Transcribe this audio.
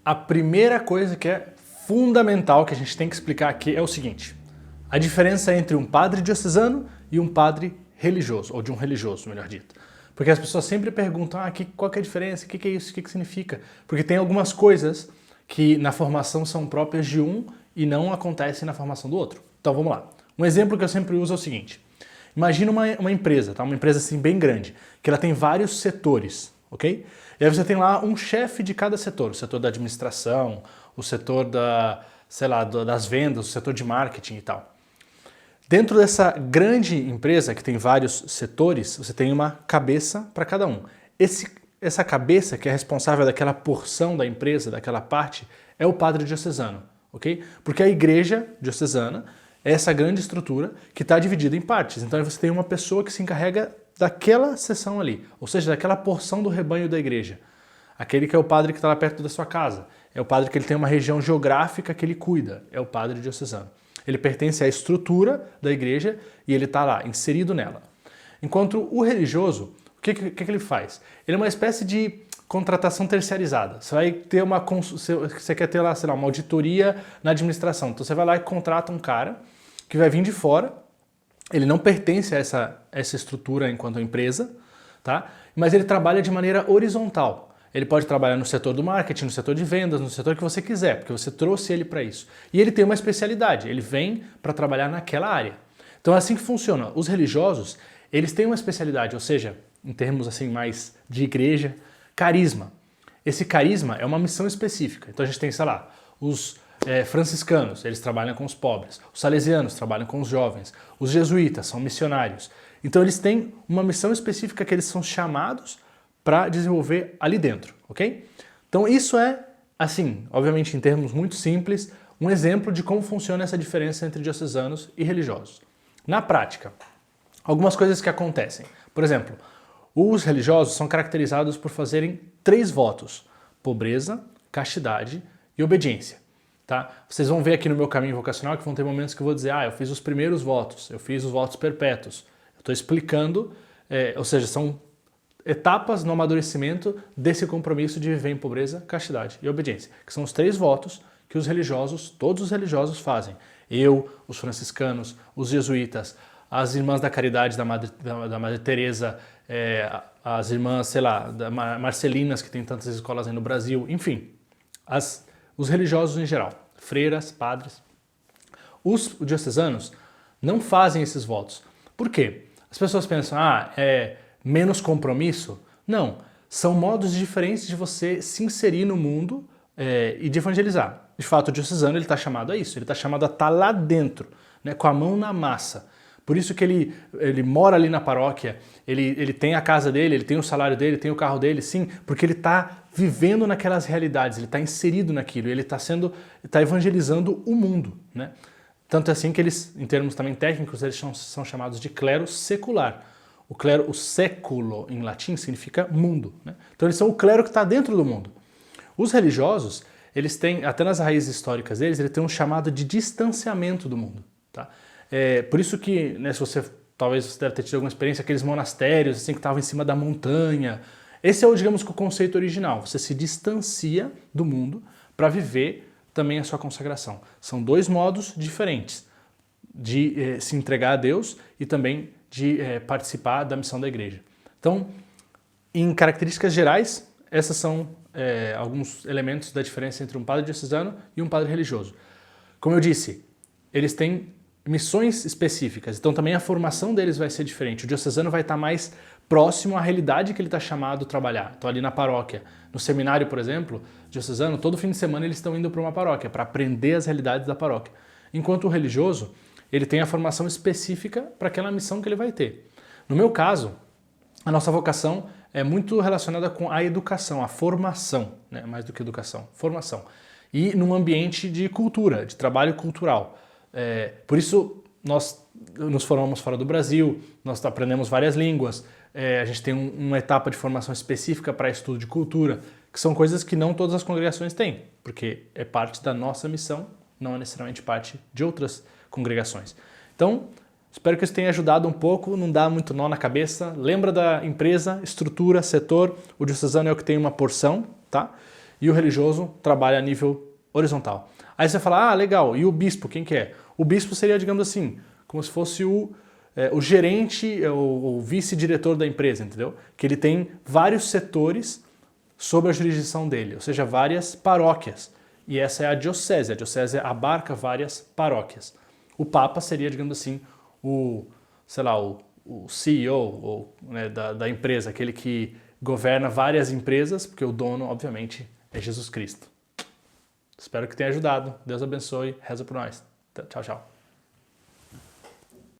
A primeira coisa que é fundamental que a gente tem que explicar aqui é o seguinte: a diferença entre um padre diocesano e um padre religioso, ou de um religioso, melhor dito. Porque as pessoas sempre perguntam, qual que é a diferença, o que é isso, o que significa? Porque tem algumas coisas que na formação são próprias de um e não acontecem na formação do outro. Então vamos lá. Um exemplo que eu sempre uso é o seguinte: imagina uma empresa, tá? Uma empresa assim bem grande, que ela tem vários setores, ok? E aí você tem lá um chefe de cada setor, o setor da administração, o setor das vendas, o setor de marketing e tal. Dentro dessa grande empresa que tem vários setores, você tem uma cabeça para cada um. Essa cabeça, que é responsável daquela porção da empresa, daquela parte, é o padre diocesano, ok? Porque a igreja diocesana é essa grande estrutura que está dividida em partes. Então você tem uma pessoa que se encarrega daquela seção ali, ou seja, daquela porção do rebanho da igreja. Aquele que é o padre que está lá perto da sua casa. É o padre que ele tem uma região geográfica que ele cuida. É o padre diocesano. Ele pertence à estrutura da igreja e ele está lá, inserido nela. Enquanto o religioso, o que ele faz? Ele é uma espécie de contratação terciarizada. Você quer ter lá, sei lá, uma auditoria na administração. Então você vai lá e contrata um cara que vai vir de fora. Ele não pertence a essa estrutura enquanto empresa, tá? Mas ele trabalha de maneira horizontal. Ele pode trabalhar no setor do marketing, no setor de vendas, no setor que você quiser, porque você trouxe ele para isso. E ele tem uma especialidade, ele vem para trabalhar naquela área. Então é assim que funciona. Os religiosos, eles têm uma especialidade, ou seja, em termos assim mais de igreja, carisma. Esse carisma é uma missão específica. Então a gente tem, sei lá, os franciscanos, eles trabalham com os pobres. Os salesianos trabalham com os jovens. Os jesuítas são missionários. Então eles têm uma missão específica que eles são chamados para desenvolver ali dentro, ok? Então isso é, assim, obviamente em termos muito simples, um exemplo de como funciona essa diferença entre diocesanos e religiosos. Na prática, algumas coisas que acontecem. Por exemplo, os religiosos são caracterizados por fazerem 3 votos: pobreza, castidade e obediência. Tá? Vocês vão ver aqui no meu caminho vocacional que vão ter momentos que eu vou dizer, eu fiz os primeiros votos, eu fiz os votos perpétuos. Eu estou explicando, ou seja, são etapas no amadurecimento desse compromisso de viver em pobreza, castidade e obediência, que são os 3 votos que os religiosos, todos os religiosos fazem. Eu, os franciscanos, os jesuítas, as irmãs da caridade da Madre Teresa, as irmãs, sei lá, Marcelinas, que tem tantas escolas aí no Brasil, enfim, os religiosos em geral, freiras, padres. Os diocesanos não fazem esses votos. Por quê? As pessoas pensam, menos compromisso? Não, são modos diferentes de você se inserir no mundo e de evangelizar. De fato, o diocesano está chamado a isso, ele está chamado a estar lá dentro, né, com a mão na massa. Por isso que ele mora ali na paróquia, ele tem a casa dele, ele tem o salário dele, tem o carro dele, sim, porque ele está vivendo naquelas realidades, ele está inserido naquilo, ele está evangelizando o mundo, né? Tanto é assim que eles, em termos também técnicos, eles são chamados de clero secular. O século em latim significa mundo, né? Então eles são o clero que está dentro do mundo. Os religiosos, eles têm, até nas raízes históricas deles, eles têm um chamado de distanciamento do mundo, tá? Por isso que, né, talvez você deve ter tido alguma experiência, aqueles monastérios assim, que estavam em cima da montanha. Esse é, digamos, o conceito original. Você se distancia do mundo para viver também a sua consagração. São 2 modos diferentes de se entregar a Deus e também de participar da missão da igreja. Então, em características gerais, esses são alguns elementos da diferença entre um padre diocesano e um padre religioso. Como eu disse, eles têm missões específicas, então também a formação deles vai ser diferente. O diocesano vai estar mais próximo à realidade que ele está chamado a trabalhar. Então ali na paróquia, no seminário, por exemplo, diocesano, todo fim de semana eles estão indo para uma paróquia para aprender as realidades da paróquia. Enquanto o religioso, ele tem a formação específica para aquela missão que ele vai ter. No meu caso, a nossa vocação é muito relacionada com a educação, a formação, né? Mais do que educação, formação. E num ambiente de cultura, de trabalho cultural. Por isso, nós nos formamos fora do Brasil, nós aprendemos várias línguas, a gente tem uma etapa de formação específica para estudo de cultura, que são coisas que não todas as congregações têm, porque é parte da nossa missão, não é necessariamente parte de outras congregações. Então, espero que isso tenha ajudado um pouco, não dá muito nó na cabeça. Lembra da empresa, estrutura, setor, o diocesano é o que tem uma porção, tá? e o religioso trabalha a nível horizontal. Aí você fala, ah, legal, e o bispo, quem que é? O bispo seria, digamos assim, como se fosse o gerente, o vice-diretor da empresa, entendeu? Que ele tem vários setores sob a jurisdição dele, ou seja, várias paróquias. E essa é a diocese abarca várias paróquias. O Papa seria, digamos assim, o CEO né, da empresa, aquele que governa várias empresas, porque o dono, obviamente, é Jesus Cristo. Espero que tenha ajudado. Deus abençoe. Reza por nós. Tchau, tchau.